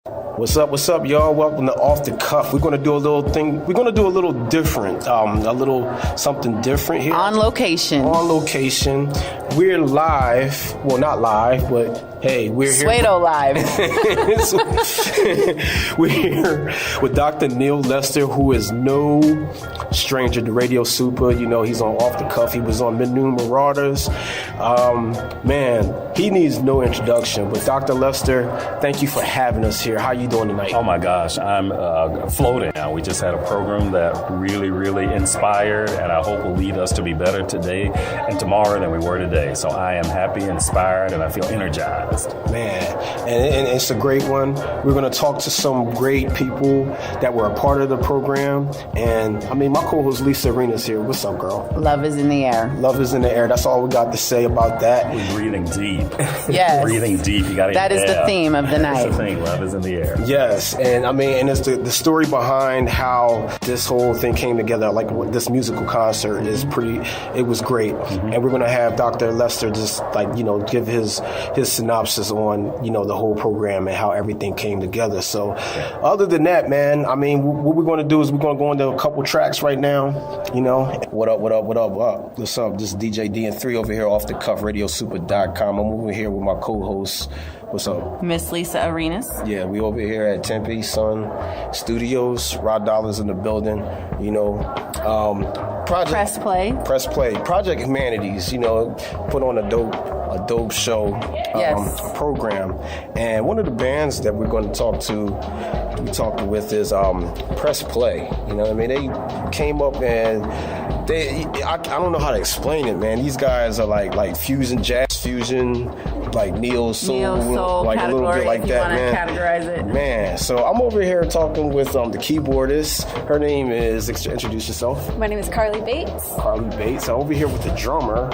What's up, y'all? Welcome to Off the Cuff. We're going to do a little thing. We're going to do a little different, a little something different here. On location. We're live. Well, not live, but hey, we're here. Suedo live. We're here with Dr. Neil Lester, who is no stranger to Radio Supa. You know, he's on Off the Cuff. He was on Midnoon Marauders. Man, he needs no introduction. But Dr. Lester, thank you for having us here. How you doing tonight? Oh my gosh, I'm floating now. We just had a program that really inspired, and I hope will lead us to be better today and tomorrow than we were today. So I am happy, inspired, and I feel energized. Man, and it's a great one. We're going to talk to some great people that were a part of the program. And I mean, my co-host Lisa Arenas here. What's up, girl? Love is in the air. Love is in the air. That's all we got to say about that. We're breathing deep. Yes. Breathing deep. You got to. That is the theme of the night. That's the thing. Love is in the air. Yes, and I mean, and it's the story behind how this whole thing came together, like what this musical concert is it was great. Mm-hmm. And we're going to have Dr. Lester just give his synopsis on, the whole program and how everything came together. So other than that, man, I mean, what we're going to do is we're going to go into a couple tracks right now, What up? What's up? This is DJ D&3 over here off the cuff, radiosuper.com. I'm over here with my co-host. What's up? Miss Lisa Arenas. Yeah, we over here at Tempe Sun Studios. Rod Dollars in the building. Press Play. Project Humanities. Put on a dope show. Program. And one of the bands that we're going to we talked with is Press Play. You know what I mean? They came up and I don't know how to explain it, man. These guys are like fusion, jazz fusion, like neo soul, like a little bit like that, man. Categorize it. Man, so I'm over here talking with the keyboardist. Her name is, introduce yourself. My name is Carly Bates. I'm over here with the drummer.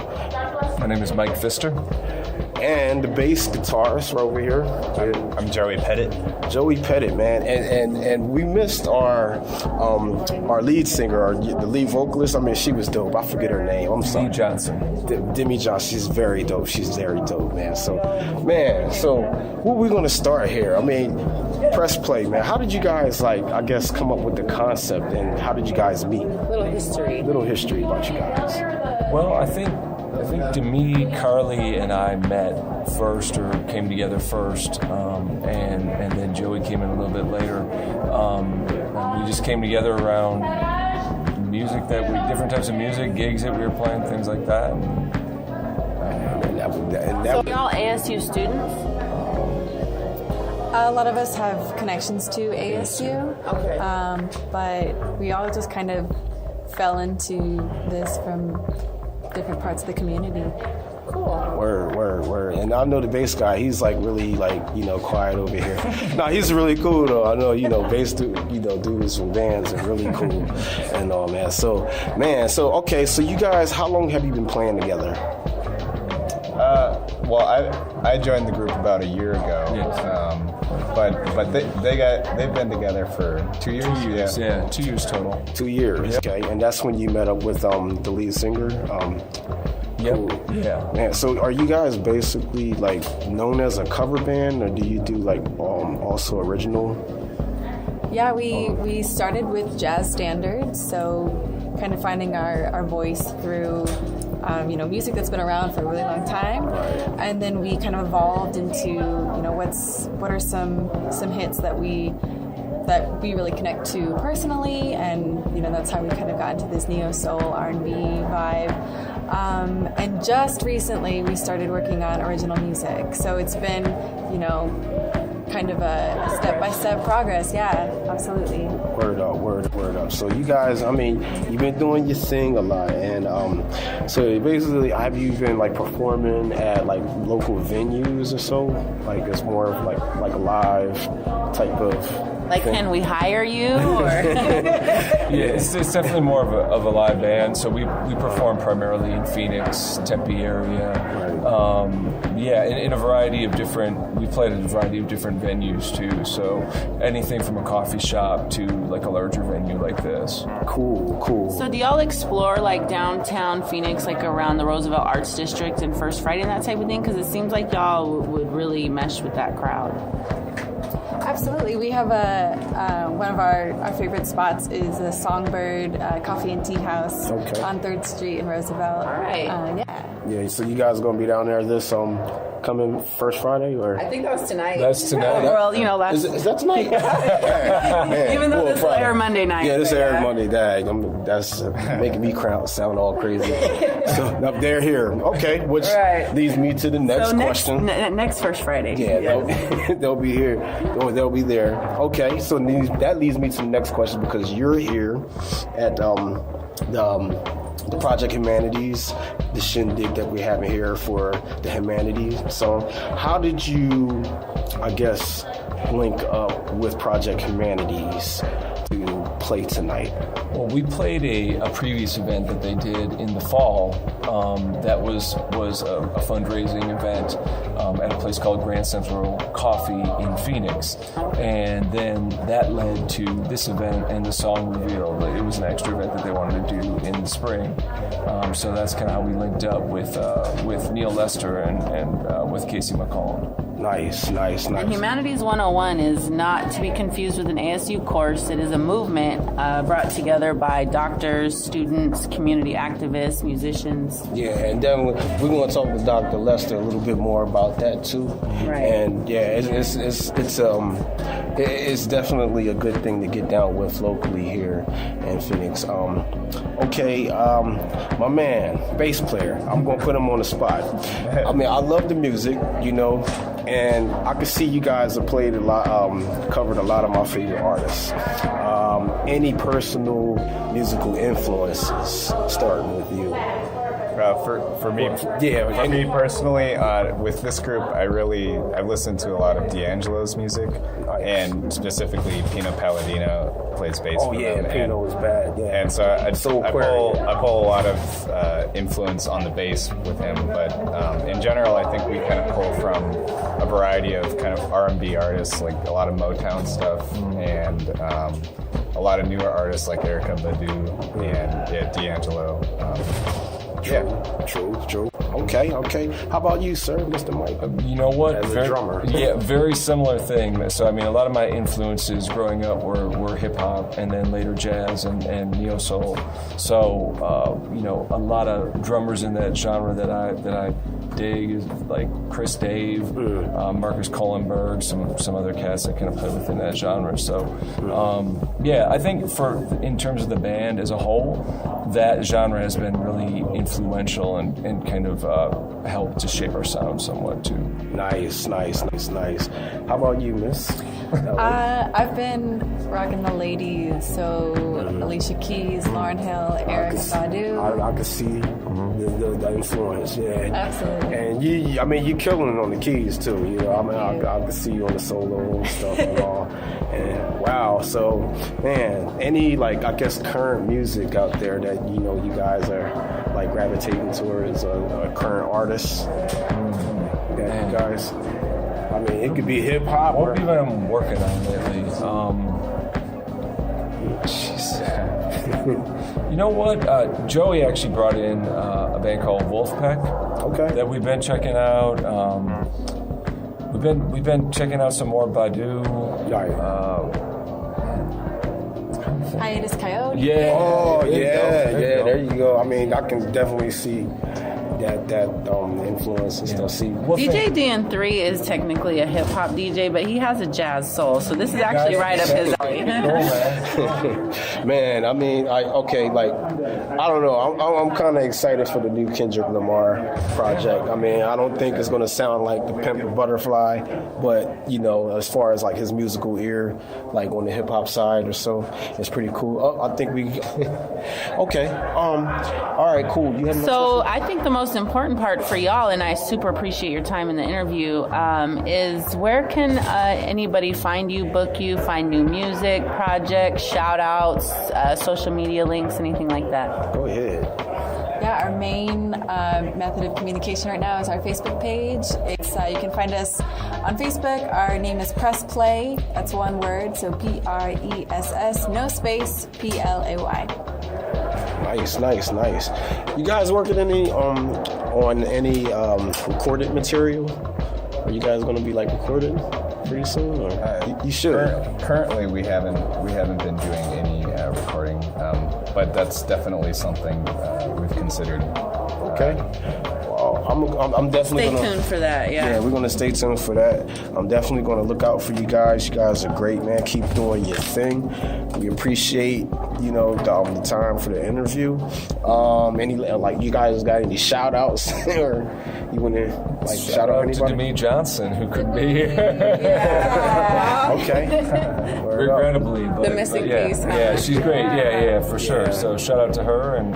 My name is Mike Pfister. And the bass guitarist right over here. I'm Joey Pettit. Joey Pettit, man. And we missed our lead singer, the lead vocalist. I mean, she was dope. I forget her name. I'm sorry. Demi Johnson. Demi Johnson. She's very dope. Man. So where we going to start here? I mean, Press Play, man. How did you guys, come up with the concept, and how did you guys meet? Little history about you guys. Well, I think Demi, Carly, and I met first, or came together first, and then Joey came in a little bit later. And we just came together around music different types of music, gigs that we were playing, things like that. So y'all ASU students? A lot of us have connections to ASU. Okay. But we all just kind of fell into this from different parts of the community. Cool. Word. And I know the bass guy, he's really quiet over here. No, he's really cool though. I know, bass dudes from bands are really cool and all, man. So you guys, how long have you been playing together? Well, I joined the group about a year ago. Yes. But they've been together for 2 years. 2 years, yeah, 2 years total. 2 years, okay. And that's when you met up with the lead singer. Yep. Cool. Yeah. Man, so are you guys basically known as a cover band, or do you do also original? Yeah, we started with jazz standards, so kind of finding our voice through music that's been around for a really long time, and then we kind of evolved into what are some hits that we really connect to personally, and that's how we kind of got into this neo soul R&B vibe. And just recently we started working on original music, so it's been kind of a step-by-step progress. Yeah, absolutely. Word up. So you guys, I mean, you've been doing your thing a lot, and so basically, have you been performing at local venues or so? It's more of like a live type of thing? Can we hire you? Or? Yeah, it's definitely more of a live band. So we perform primarily in Phoenix, Tempe area. In a variety of different. We played at a variety of different venues too. So anything from a coffee shop to a larger venue like this. Cool. So do y'all explore downtown Phoenix, around the Roosevelt Arts District and First Friday and that type of thing? Because it seems like y'all would really mesh with that crowd. absolutely. We have one of our favorite spots is a Songbird Coffee and Tea House on 3rd Street in Roosevelt. All right. Yeah, so you guys are going to be down there this coming first Friday? Or I think that was tonight. That's tonight. Well, last... Is that tonight? Man, Even though this will Friday. air Monday night. Yeah, this aired Monday night. That's making me sound all crazy. So up there, here. Okay, which leads me to the next question. Next First Friday. Yeah, they'll be here. Or they'll be there. Okay, so that leads me to the next question because you're here at the Project Humanities, the shindig that we're having here for the humanities. So how did you, I guess, link up with Project Humanities to play tonight? Well, we played a previous event that they did in the fall that was a fundraising event at a place called Grand Central Coffee in Phoenix. And then that led to this event and the song reveal. It was an extra event that they wanted to do in the spring. So that's kind of how we linked up with Neil Lester and with Casey McCollum. Nice. And Humanities 101 is not to be confused with an ASU course. It is a movement brought together by doctors, students, community activists, musicians. Yeah, and then we're going to talk with Dr. Lester a little bit more about that too. Right. And yeah, it's definitely a good thing to get down with locally here in Phoenix. Okay, my man, bass player. I'm going to put him on the spot. I mean, I love the music, and I can see you guys have played a lot, covered a lot of my favorite artists. Any personal musical influences, starting with you? For me personally, with this group, I've listened to a lot of D'Angelo's music, and specifically Pino Palladino plays bass. Oh yeah, Pino was bad. Yeah, and so I pull a lot of influence on the bass with him, but in general, I think we kind of pull from a variety of kind of R&B artists, like a lot of Motown stuff, and a lot of newer artists like Erykah Badu and D'Angelo. True. Okay. How about you, sir, Mr. Mike? You know what? As a drummer. Yeah, very similar thing. So, I mean, a lot of my influences growing up were hip-hop and then later jazz and neo-soul. So, a lot of drummers in that genre that I dig is like Chris Dave, Marcus Kohlenberg, some other cats that kind of play within that genre. So, I think in terms of the band as a whole, that genre has been really influential and kind of helped to shape our sound somewhat too. Nice. How about you, Miss? I've been rocking the ladies, so Alicia Keys, Lauryn Hill, Erykah Badu. I can see the influence, yeah. Absolutely. And you're killing it on the keys too, I can see you on the solo and stuff and all. And wow, so man, any current music out there that you guys are gravitating towards a current artist that you guys. I mean, it could be hip hop. What have you been working on lately? You know what? Joey actually brought in a band called Wolfpack. Okay. That we've been checking out. We've been checking out some more Badu. Hiatus Coyote. Yeah. Oh yeah. There you go. I mean, I can definitely see that influence and stuff. See, DJ DN3 is technically a hip hop DJ, but he has a jazz soul, so this is actually right up his alley. Man, I mean, I don't know. I'm kind of excited for the new Kendrick Lamar project. I mean, I don't think it's going to sound like the Pimp a Butterfly, but as far as his musical ear, on the hip hop side or so, it's pretty cool. Oh, I think we. Okay. All right. Cool. You have I think the most important part for y'all, and I super appreciate your time in the interview, is where can anybody find you, book you, find new music, projects, shout outs, social media links, anything like that? Go ahead. Yeah, our main method of communication right now is our Facebook page. It's you can find us on Facebook. Our name is Press Play. That's one word, so PRESS, no space, PLAY. Nice. You guys working on any recorded material? Are you guys going to be recorded? pretty soon? Or you should. Currently, we haven't been doing any recording, but that's definitely something we've considered. Okay. Well, I'm definitely Stay tuned for that. Yeah, we're gonna stay tuned for that. I'm definitely gonna look out for you guys. You guys are great, man. Keep doing your thing. We appreciate the time for the interview. Any you guys got any shout outs or you wanna shout out anybody? To Demi Johnson, who could be here. Okay. Regrettably, but, The missing piece. Yeah, she's great. Yeah, for sure. So shout out to her and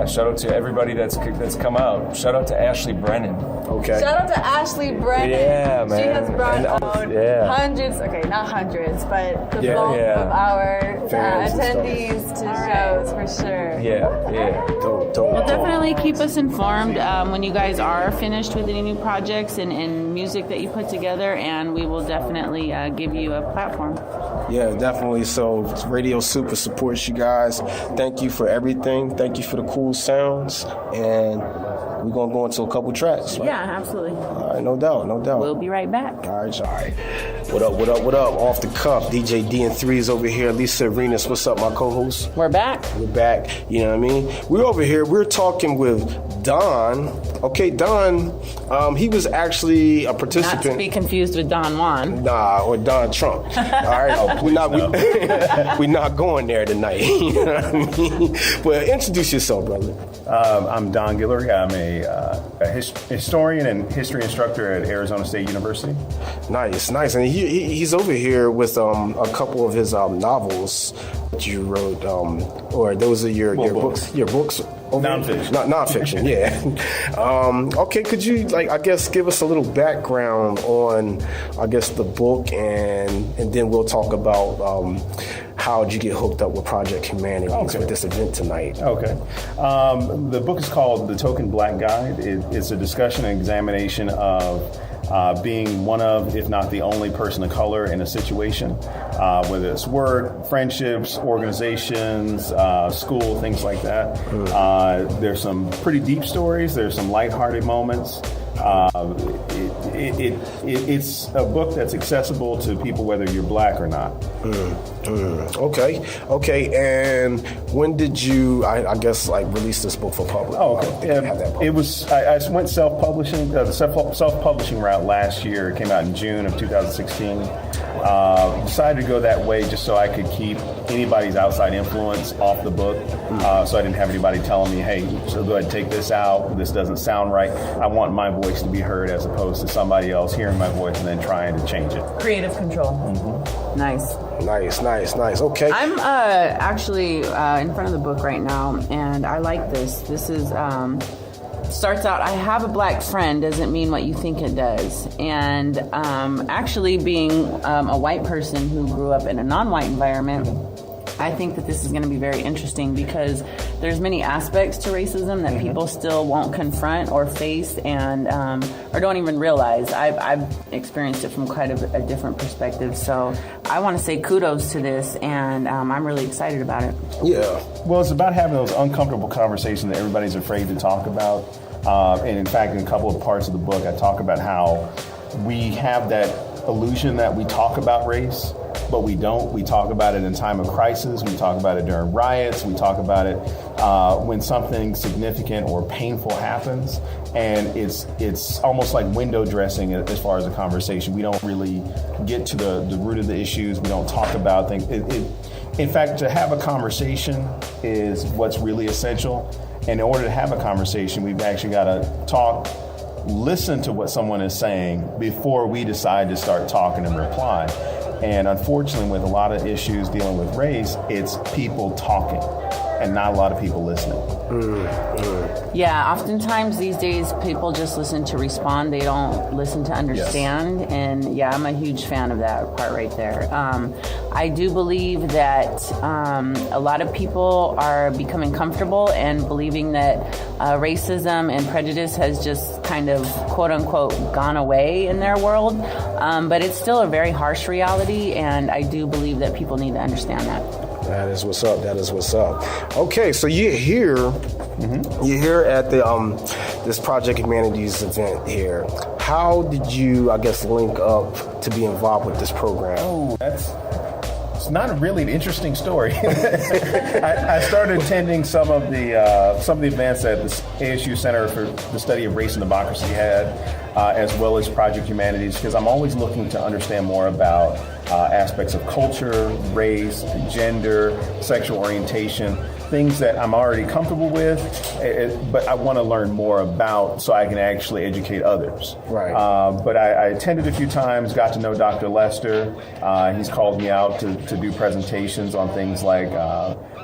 shout out to everybody that's come out. Shout out to Ashley Brennan. Okay. Shout out to Ashley Brennan. Yeah, man. She has brought out hundreds, not hundreds, but the Yeah, bulk yeah. of our Fans and attendees to shows for sure. Yeah. Dope. Well, definitely keep us informed when you guys are finished with any new projects and music that you put together, and we will definitely give you a platform. Yeah, definitely. So Radio Supa supports you guys. Thank you for everything. Thank you for the cool sounds. And we're going to go into a couple tracks. Right? Yeah, absolutely. All right, no doubt. We'll be right back. All right. What up? Off the cuff. DJ D&3 is over here. Lisa Arenas, what's up, my co-host? We're back. We're back. You know what I mean? We're over here. We're talking with Don. Okay, Don, he was actually a participant. Not to be confused with Don Juan. Nah, or Donald Trump. All right, we're not going there tonight. You know what I mean? But introduce yourself, brother. I'm Don Guillory. I'm a historian and history instructor at Arizona State University. Nice. And he's over here with a couple of his novels that you wrote, or those are your books. Your books. Nonfiction. Nonfiction, yeah. Okay, could you, give us a little background on, the book, and then we'll talk about how did you get hooked up with Project Humanities with this event tonight? Okay. The book is called The Token Black Guide. It's a discussion and examination of being one of, if not the only person of color in a situation, whether it's work, friendships, organizations, school, things like that. There's some pretty deep stories. There's some lighthearted moments. It's a book that's accessible to people whether you're black or not. Okay. And when did you, release this book for public? Oh, okay. It was. I went self-publishing, the self-publishing route last year. It came out in June of 2016. Decided to go that way just so I could keep anybody's outside influence off the book. So I didn't have anybody telling me, hey, so go ahead and take this out. This doesn't sound right. I want my voice to be heard as opposed to somebody else hearing my voice and then trying to change it. Creative control. Mm-hmm. Nice. Okay. I'm actually in front of the book right now, and I like this. This is starts out, I have a black friend doesn't mean what you think it does. And actually being a white person who grew up in a non-white environment, I think that this is going to be very interesting because there's many aspects to racism that people still won't confront or face and or don't even realize. I've experienced it from quite a different perspective. So I want to say kudos to this, and I'm really excited about it. Yeah. Well, it's about having those uncomfortable conversations that everybody's afraid to talk about. And in fact, in a couple of parts of the book, I talk about how we have that illusion that we talk about race, but we don't. We talk about it in time of crisis. We talk about it during riots. We talk about it when something significant or painful happens. And it's almost like window dressing as far as a conversation. We don't really get to the root of the issues. We don't talk about things. In fact, to have a conversation is what's really essential. And in order to have a conversation, we've actually got to listen to what someone is saying before we decide to start talking and reply. And unfortunately, with a lot of issues dealing with race, it's people talking and not a lot of people listening. Yeah, oftentimes these days people just listen to respond. They don't listen to understand. Yes. And yeah, I'm a huge fan of that part right there. I do believe that a lot of people are becoming comfortable and believing that racism and prejudice has just kind of quote unquote gone away in their world. But it's still a very harsh reality, and I do believe that people need to understand that. That is what's up. Okay, so you're here. Mm-hmm. You're here at the this Project Humanities event here. how did you, I guess, link up to be involved with this program? Oh, it's not really an interesting story. I started attending some of the events that the ASU Center for the Study of Race and Democracy had, as well as Project Humanities, because I'm always looking to understand more about aspects of culture, race, gender, sexual orientation, things that I'm already comfortable with, but I want to learn more about so I can actually educate others. Right. But I attended a few times, got to know Dr. Lester. He's called me out to do presentations on things like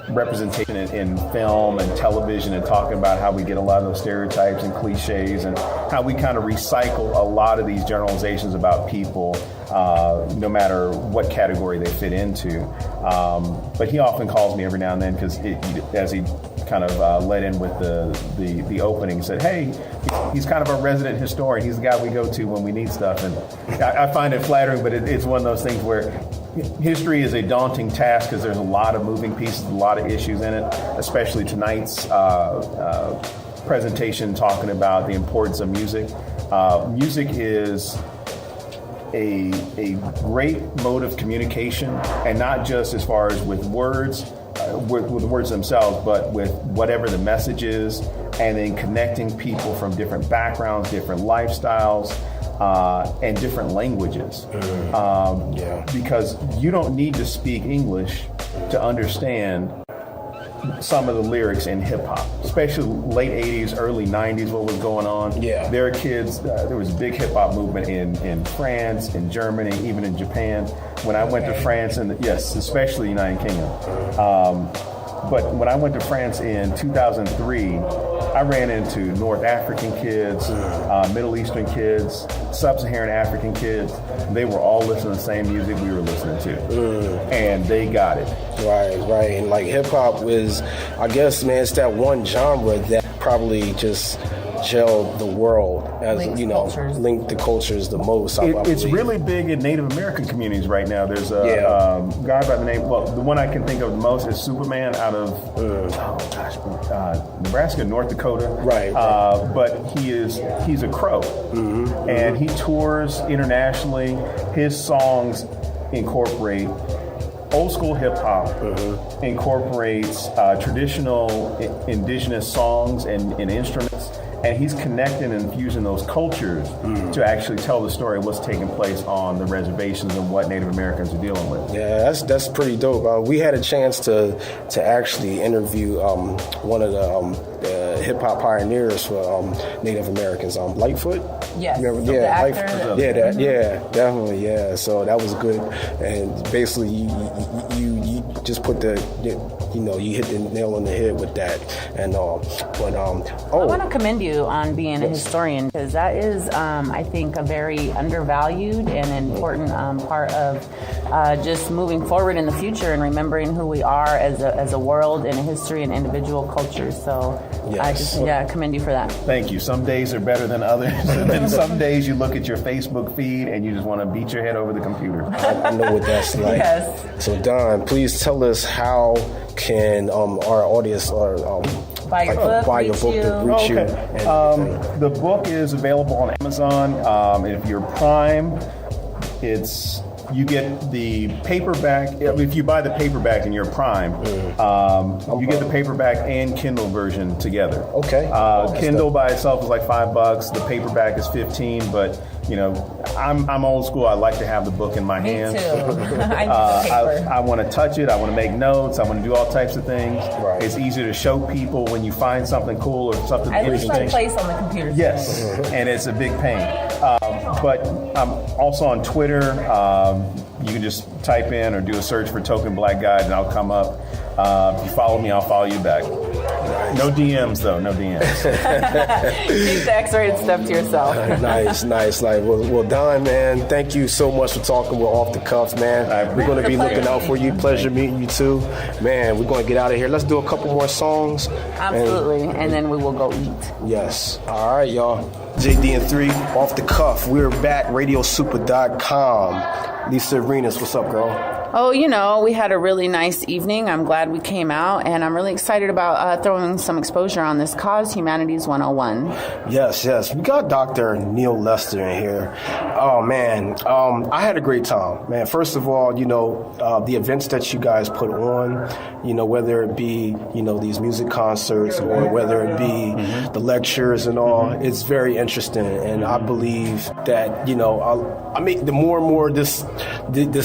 representation in film and television, and talking about how we get a lot of those stereotypes and cliches, and how we kind of recycle a lot of these generalizations about people, no matter what category they fit into. But he often calls me every now and then, because as he kind of led in with the opening, said, hey, he's kind of a resident historian. He's the guy we go to when we need stuff. And I find it flattering, but it's one of those things where history is a daunting task, because there's a lot of moving pieces, a lot of issues in it, especially tonight's presentation talking about the importance of music. Music is a great mode of communication, and not just as far as with words, with the words themselves, but with whatever the message is, and then connecting people from different backgrounds, different lifestyles, and different languages. Because you don't need to speak English to understand some of the lyrics in hip hop, especially late 80s, early 90s, what was going on. Yeah. There are kids, there was a big hip hop movement in France, in Germany, even in Japan. When I went to France, and yes, especially United Kingdom. But when I went to France in 2003, I ran into North African kids, Middle Eastern kids, Sub-Saharan African kids. They were all listening to the same music we were listening to. And they got it. Right. And like hip hop is, I guess, man, it's that one genre that probably just gelled the world, as linked the cultures the most. It's really big in Native American communities right now. There's a guy by the name, the one I can think of the most is Superman out of Nebraska, North Dakota. Right. But he's a Crow, and he tours internationally. His songs incorporate old school hip hop, incorporates traditional indigenous songs and instruments. And he's connecting and fusing those cultures to actually tell the story of what's taking place on the reservations and what Native Americans are dealing with. Yeah, that's pretty dope. We had a chance to actually interview one of the hip hop pioneers for Native Americans, Lightfoot. Yes. Remember? The actor. Yeah, definitely. Yeah, so that was good. And basically, you just put you hit the nail on the head with that. And I want to commend you on being a historian, because that is, I think, a very undervalued and important part of just moving forward in the future and remembering who we are as a world and a history and individual culture. So I just commend you for that. Thank you. Some days are better than others, and then some days you look at your Facebook feed and you just want to beat your head over the computer. I know what that's like. Yes. So Don, please tell us how can our audience buy your book, to reach you. The book is available on Amazon. If you're Prime, you get the paperback. If you buy the paperback and you're Prime, you get the paperback and Kindle version together. Okay. Kindle by itself is like $5. The paperback is $15. But I'm old school. I like to have the book in my hands. Me too. I need the paper. I want to touch it. I want to make notes. I want to do all types of things. Right. It's easier to show people when you find something cool or something At least interesting. one place on the computer. Yes, and it's a big pain. But I'm also on Twitter. You can just type in or do a search for Token Black Guide, and I'll come up. If you follow me, I'll follow you back. Nice. No DMs, though. No DMs. Keep the X-rated stuff to yourself. Nice. Well, Don, man, thank you so much for talking. We're off the cuff, man. We're going to be looking out for you. Pleasure meeting you, too. Man, we're going to get out of here. Let's do a couple more songs. Absolutely. And then we will go eat. Yes. All right, y'all. JD and 3, off the cuff. We're back, radiosupa.com. Lisa Arenas, what's up, girl? Oh, we had a really nice evening. I'm glad we came out, and I'm really excited about throwing some exposure on this cause, Humanities 101. Yes. We got Dr. Neil Lester in here. Oh, man. I had a great time, man. First of all, the events that you guys put on, whether it be, these music concerts or whether it be the lectures and all, it's very interesting. And I believe that, the more and more this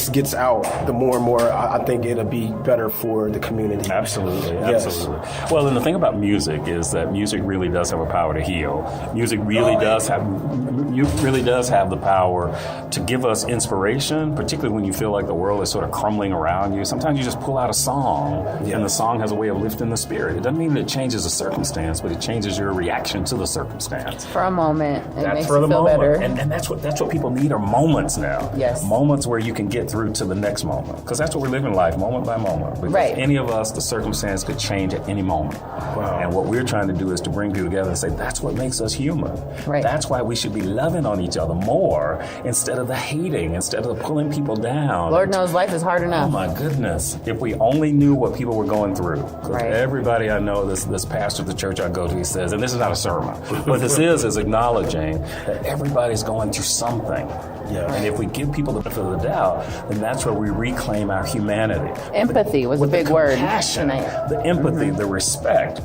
gets out, the more and more I think it'll be better for the community. Absolutely. Yes. Well, and the thing about music is that music really does have a power to heal. Music really does have the power to give us inspiration, particularly when you feel like the world is sort of crumbling around you. Sometimes you just pull out a song, and the song has a way of lifting the spirit. It doesn't mean that it changes the circumstance, but it changes your reaction to the circumstance. For a moment, it that's makes for you the feel moment. better. And that's what people need are moments now. Yes. Moments where you can get through to the next moment. Because that's what we live in life, moment by moment. Because Right. any of us, the circumstance could change at any moment. Wow. And what we're trying to do is to bring people together and say, that's what makes us human. Right. That's why we should be loving on each other more instead of the hating, instead of pulling people down. Lord knows life is hard Oh enough. my goodness. If we only knew what people were going through. 'Cause Right. everybody I know, this pastor of the church I go to, he says, and this is not a sermon, what this is acknowledging that everybody's going through something. Yeah. And if we give people the benefit of the doubt, then that's where we reclaim our humanity. Empathy was a With the big word compassion, tonight. the empathy, the respect,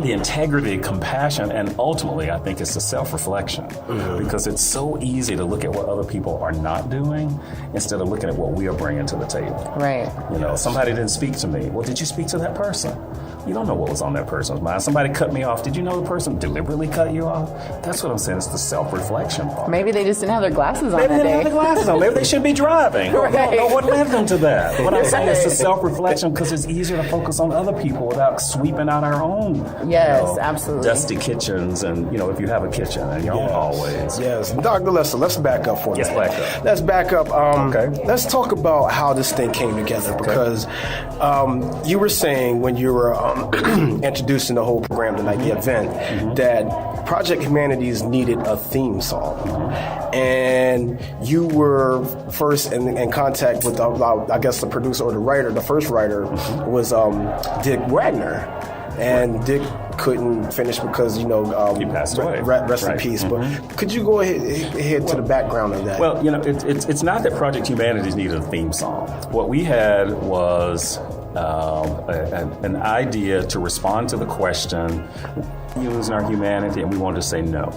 the integrity, compassion, and ultimately, I think it's the self-reflection. Because it's so easy to look at what other people are not doing instead of looking at what we are bringing to the table. Right. Somebody didn't speak to me. Well, did you speak to that person? You don't know what was on that person's mind. Somebody cut me off. Did you know the person deliberately cut you off? That's what I'm saying. It's the self-reflection part. Maybe they just didn't have their glasses on Maybe that they didn't day. have the glasses on. Maybe they should be driving. Right. I don't know what led them to that. What I'm saying is the self-reflection because it's easier to focus on other people without sweeping out our own. Yes, absolutely. Dusty kitchens and, if you have a kitchen and your own hallways. Yes. Dr. Lester, let's back up for a minute. Let's back up. Let's back up. Okay. Let's talk about how this thing came together because you were saying when you were introducing the whole program tonight, the event, that Project Humanities needed a theme song. And you were first in contact with, I guess, the producer or the writer. The first writer was Dick Wagner. And Dick couldn't finish because, he passed away. Rest in peace. But could you go ahead to the background of that? Well, it's not that Project Humanities needed a theme song. What we had was an idea to respond to the question, losing our humanity, and we wanted to say no.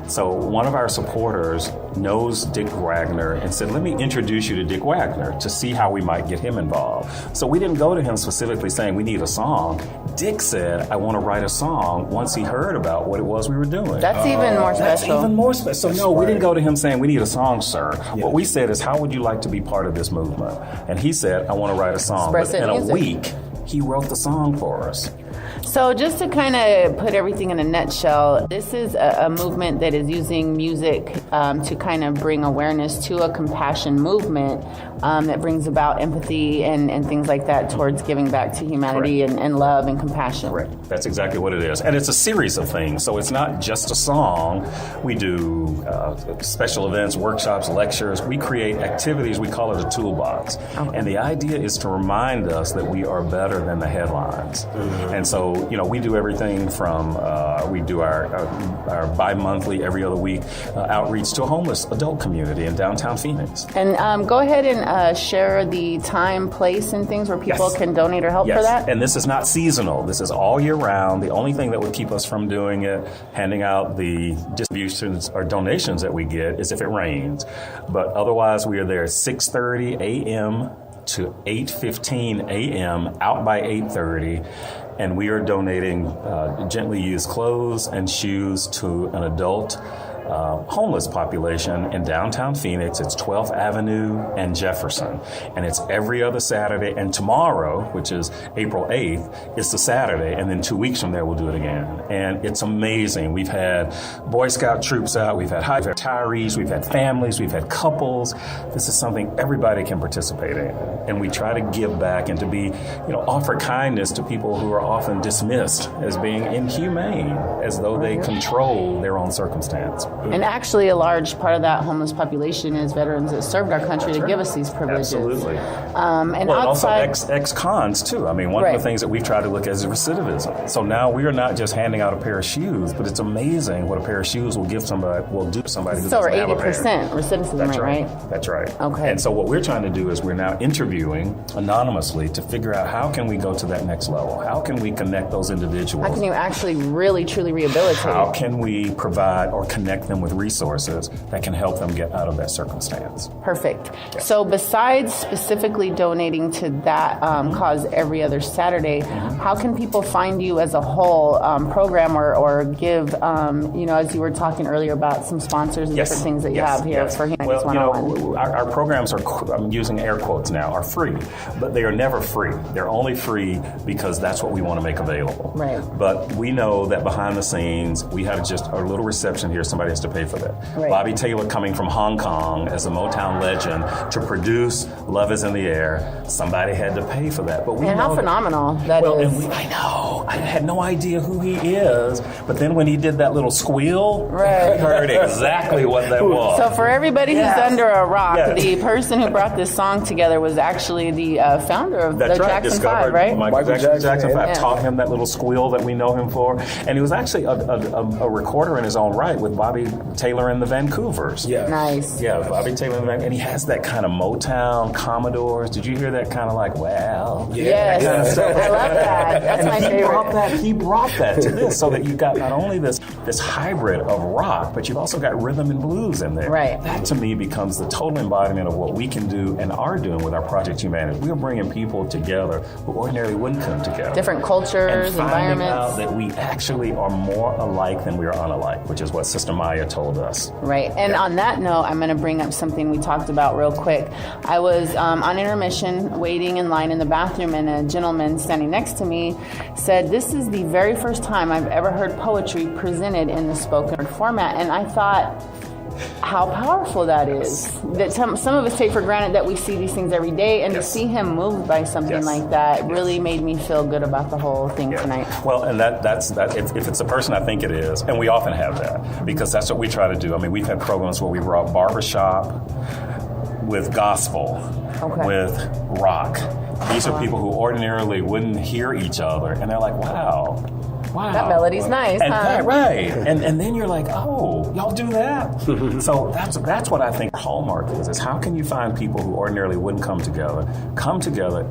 So one of our supporters knows Dick Wagner and said, let me introduce you to Dick Wagner to see how we might get him involved. So we didn't go to him specifically saying we need a song. Dick said, I want to write a song once he heard about what it was we were doing. That's even more special. That's even more special. So we didn't go to him saying we need a song, sir. Yeah. What we said is, how would you like to be part of this movement? And he said, I want to write a song. Express but in music. A week, he wrote the song for us. So just to kind of put everything in a nutshell, this is a movement that is using music to kind of bring awareness to a compassion movement that brings about empathy and things like that towards giving back to humanity and love and compassion. Correct. That's exactly what it is. And it's a series of things. So it's not just a song. We do special events, workshops, lectures. We create activities. We call it a toolbox. Okay. And the idea is to remind us that we are better than the headlines. And so, we do everything from, we do our bi-monthly, every other week outreach to a homeless adult community in downtown Phoenix. And go ahead and share the time, place, and things where people can donate or help for that. And this is not seasonal. This is all year round. The only thing that would keep us from doing it, handing out the distributions or donations that we get, is if it rains. But otherwise, we are there at 6:30 a.m. to 8:15 a.m., out by 8:30. And we are donating gently used clothes and shoes to an adult homeless population in downtown Phoenix. It's 12th Avenue and Jefferson. And it's every other Saturday. And tomorrow, which is April 8th, is the Saturday. And then 2 weeks from there, we'll do it again. And it's amazing. We've had Boy Scout troops out. We've had retirees. We've had families. We've had couples. This is something everybody can participate in. And we try to give back and to be, offer kindness to people who are often dismissed as being inhumane, as though they control their own circumstance. And actually, a large part of that homeless population is veterans that served our country to give us these privileges. Absolutely. And well, outside, and also ex-cons, too. I mean, one of the things that we've tried to look at is recidivism. So now we are not just handing out a pair of shoes, but it's amazing what a pair of shoes will do to somebody who doesn't have a pair. 80% recidivism, right? That's right. Okay. And so what we're trying to do is we're now interviewing anonymously to figure out how can we go to that next level? How can we connect those individuals? How can you actually really, truly rehabilitate? How can we provide or connect them with resources that can help them get out of that circumstance? Perfect. Yes. So besides specifically donating to that cause every other Saturday, how can people find you as a whole program or give, as you were talking earlier about some sponsors and different things that you have here for Humanites 101? Our programs are, I'm using air quotes now, are free, but they are never free. They're only free because that's what we want to make available. Right. But we know that behind the scenes, we have just a little reception here. Somebody has to pay for that. Right. Bobby Taylor coming from Hong Kong as a Motown legend to produce Love Is in the Air, somebody had to pay for that. But we and know how phenomenal that is. I know. I had no idea who he is. But then when he did that little squeal, I heard exactly what that was. So for everybody who's under a rock, the person who brought this song together was actually the founder of the Jackson 5, right? Michael Jackson 5 taught him that little squeal that we know him for. And he was actually a recorder in his own right with Bobby Taylor and the Vancouvers. Yeah. Nice. Yeah, Bobby Taylor and he has that kind of Motown, Commodores. Did you hear that kind of like, well? Yes. Kind of stuff. I love that. That's my favorite. He brought that to this so that you've got not only this hybrid of rock, but you've also got rhythm and blues in there. Right. That to me becomes the total embodiment of what we can do and are doing with our Project Humanities. We are bringing people together who ordinarily wouldn't come together. Different cultures, and finding environments. out that we actually are more alike than we are unalike, which is what Sister Maya told us. Right. And on that note, I'm going to bring up something we talked about real quick. I was on intermission waiting in line in the bathroom, and a gentleman standing next to me said, "This is the very first time I've ever heard poetry presented in the spoken word format." And I thought, how powerful that is. That some of us take for granted that we see these things every day, and to see him moved by something like that really made me feel good about the whole thing tonight. Well, and that's if it's the person I think it is, and we often have that, because that's what we try to do. I mean, we've had programs where we brought barbershop with gospel, with rock. These are people who ordinarily wouldn't hear each other, and they're like, wow. That melody's nice, huh? Right. And then you're like, oh, y'all do that? So that's what I think hallmark is how can you find people who ordinarily wouldn't come together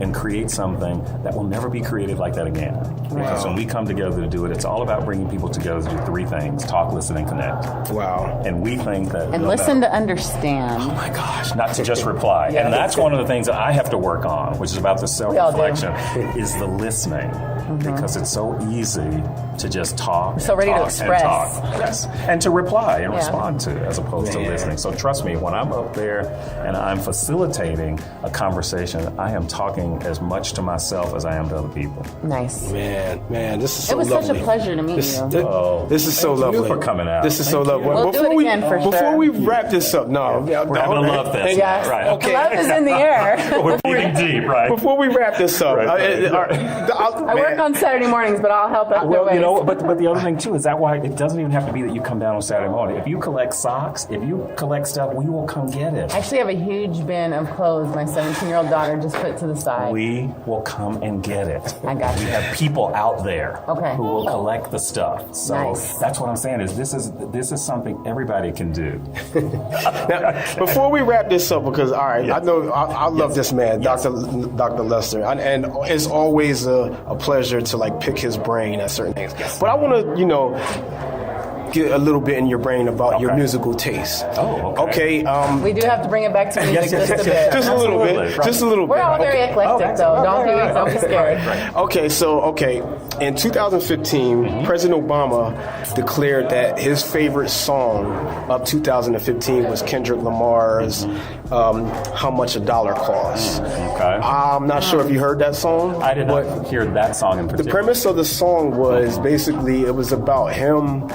and create something that will never be created like that again. Because when we come together to do it, it's all about bringing people together to do three things: talk, listen, and connect. Wow. And we think that... And listen to understand. Oh my gosh, not to just reply. And that's one of the things that I have to work on, which is about the self-reflection, is the listening. Because it's so easy to just talk. So ready to express. Yes. And to reply and respond to, as opposed to listening. So trust me, when I'm up there and I'm facilitating a conversation, I am talking as much to myself as I am to other people. Nice. Man, this is so lovely. It was such a pleasure to meet you. This is so lovely. Thank you for coming out. This is so lovely. We'll do it again for sure. Before we wrap this up, we're having a love fest. Yes. Right. Okay. Love is in the air. We're digging deep, right? Before we wrap this up, I work on Saturday mornings, but I'll help out. Well, you know, but the other thing too is that why it doesn't even have to be that you come down on Saturday morning. If you collect socks, if you collect stuff, we will come get it. I actually have a huge bin of clothes my 17-year-old daughter just put to the side. We will come and get it. I got you. We have people out there who will collect the stuff. So that's what I'm saying is this is something everybody can do. Now, before we wrap this up, because I know I love this man, Dr. Lester, and it's always a pleasure to like pick his brain at certain things. But I want to, get a little bit in your brain about your musical taste. Oh, okay. We do have to bring it back to music just a bit. Just a little bit. Just a little bit. We're all very eclectic, though. Don't be scared. Okay. In 2015, President Obama declared that his favorite song of 2015 was Kendrick Lamar's How Much a Dollar Costs. Okay. I'm not sure if you heard that song. I did not hear that song in particular. The premise of the song was basically it was about him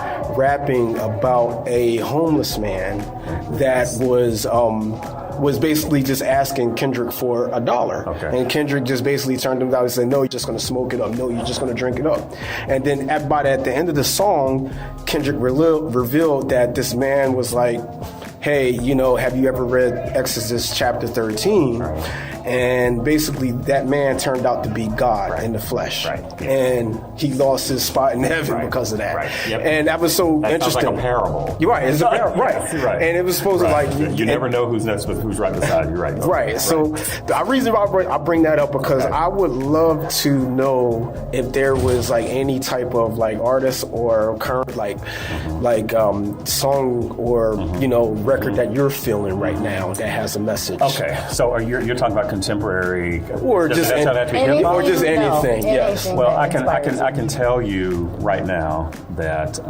rapping about a homeless man that was was basically just asking Kendrick for $1. Okay. And Kendrick just basically turned him down and said, no, you're just going to smoke it up. No, you're just going to drink it up. And then at the end of the song, Kendrick revealed that this man was like, hey, you know, have you ever read Exodus chapter 13? Right. And basically that man turned out to be God in the flesh. Right. Yeah. And he lost his spot in heaven because of that. Right. Yep. And that was so that interesting. Sounds like a parable. You're right. It's a parable. Right. Right. And it was supposed to like... You never know who's next, but who's right beside you, right? Right. So the reason I bring that up because I would love to know if there was like any type of like artist or current song or you know record that you're feeling right now that has a message. Okay. So you're talking about contemporary or just anything. Yes. Well, I can tell you right now that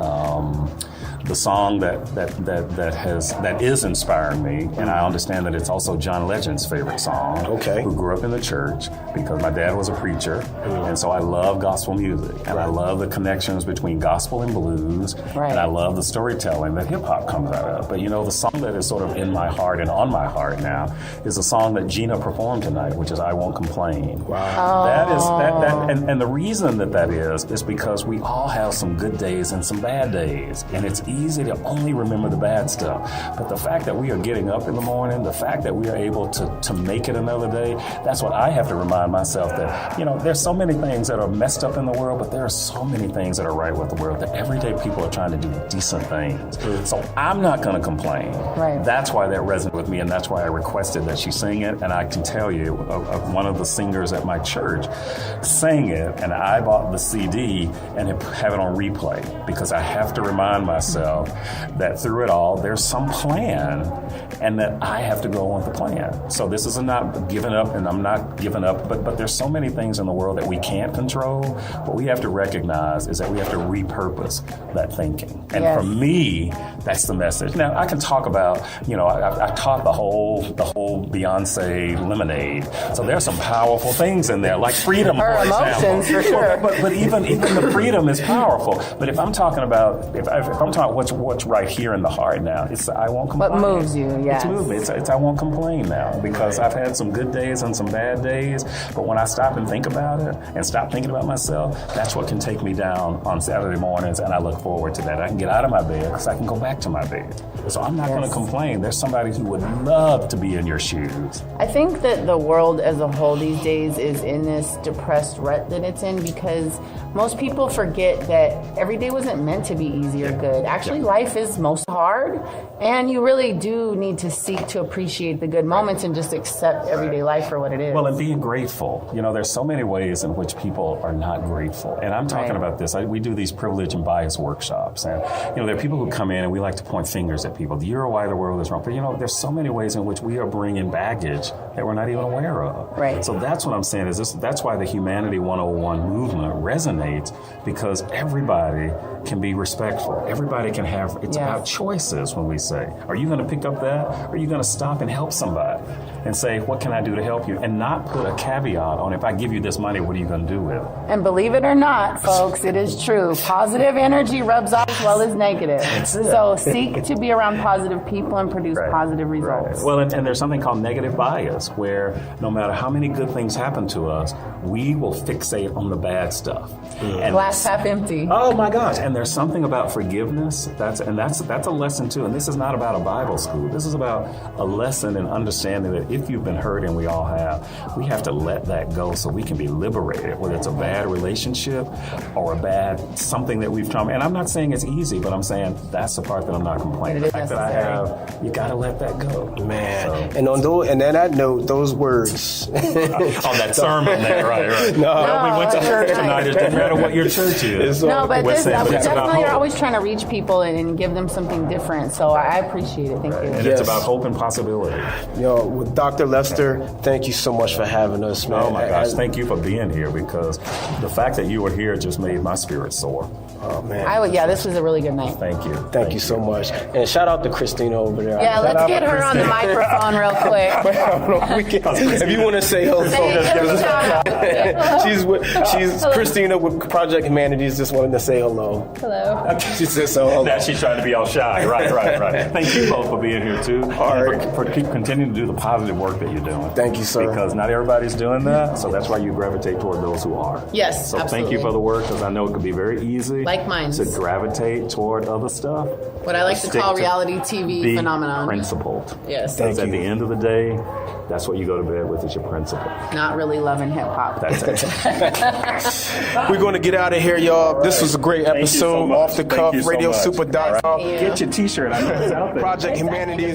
the song that is inspiring me, and I understand that it's also John Legend's favorite song. Okay. Who grew up in the church because my dad was a preacher, and so I love gospel music, and I love the connections between gospel and blues, and I love the storytelling that hip hop comes out of. But you know, the song that is sort of in my heart and on my heart now is a song that Gina performed tonight, which is "I Won't Complain." Wow. And the reason that is because we all have some good days and some bad days, and it's easy to only remember the bad stuff. But the fact that we are getting up in the morning, the fact that we are able to make it another day, that's what I have to remind myself that, you know, there's so many things that are messed up in the world, but there are so many things that are right with the world, that everyday people are trying to do decent things. So I'm not going to complain. Right. That's why that resonated with me, and that's why I requested that she sing it. And I can tell you, one of the singers at my church sang it, and I bought the CD and have it on replay because I have to remind myself that through it all, there's some plan, and that I have to go on with the plan. So this is not giving up, and I'm not giving up, but there's so many things in the world that we can't control. What we have to recognize is that we have to repurpose that thinking. And for me, that's the message. Now, I can talk about, you know, I taught the whole Beyonce Lemonade. So there's some powerful things in there, like freedom, Her for emotions, example. for sure. But even the freedom is powerful. But if I'm talking about what's right here in the heart now, it's I won't complain. What moves you? Yes. It's moved me. It's I won't complain now because I've had some good days and some bad days. But when I stop and think about it and stop thinking about myself, that's what can take me down on Saturday mornings, and I look forward to that. I can get out of my bed because I can go back to my bed. So I'm not going to complain. There's somebody who would love to be in your shoes. I think that the world as a whole these days is in this depressed rut that it's in because most people forget that every day wasn't meant to be easy or good. Actually, life is most hard, and you really do need to seek to appreciate the good moments and just accept everyday life for what it is. Well, and being grateful. You know, there's so many ways in which people are not grateful. And I'm talking about this. We do these privilege and bias workshops. And, you know, there are people who come in and we like to point fingers at people. You're why the world is wrong. But, you know, there's so many ways in which we are bringing baggage that we're not even aware of. Right. So that's what I'm saying is that's why the Humanity 101 movement resonates, because everybody can be respectful. Everybody can have, it's about choices when we say, are you going to pick up that? Or are you going to stop and help somebody and say, what can I do to help you? And not put a caveat on, if I give you this money, what are you going to do with it? And believe it or not, folks, it is true. Positive energy rubs off as well as negative. So seek to be around positive people and produce positive results. Right. Well, and there's something called negative bias, where no matter how many good things happen to us, we will fixate on the bad stuff. And glass half empty. Oh my gosh! And there's something about forgiveness. That's a lesson too. And this is not about a Bible school. This is about a lesson in understanding that if you've been hurt, and we all have, we have to let that go so we can be liberated. Whether it's a bad relationship or a bad something that we've come. And I'm not saying it's easy, but I'm saying that's the part that I'm not complaining. The fact that I have, you got to let that go, man. So. And on that note, those words on that sermon there, right. No, we went to church tonight. It doesn't matter what your church is. No, but we definitely are always trying to reach people and give them something different. So I appreciate it. Thank you. And it's about hope and possibility. You know, with Dr. Lester, thank you so much for having us, man. Oh my gosh, thank you for being here, because the fact that you were here just made my spirit soar. Oh man. This was a really good night. Thank you. Thank you so much. And shout out to Christina over there. Yeah, let's get her on the microphone real quick. If you want to say hello, she's Christina with Project Humanities. Just wanted to say hello. Hello. She said so. Hello. Now she's trying to be all shy. Right. Thank you both for being here too. All right. And for continuing to do the positive work that you're doing. Thank you, sir. Because not everybody's doing that, so that's why you gravitate toward those who are. Yes, so absolutely. thank you for the work, because I know it could be very easy Like mine. to gravitate toward other stuff. What I like to call reality TV be phenomenon. Principled. Yes. Because at the end of the day, that's what you go to bed with, is your principle. Not really loving hip hop. That's it. We're going to get out of here, y'all. This was a great Thank you so episode. much. Off the cuff, Thank you so much. radiosuper.com. Thank you. Get your t-shirt. I know it's out there. Project Humanities.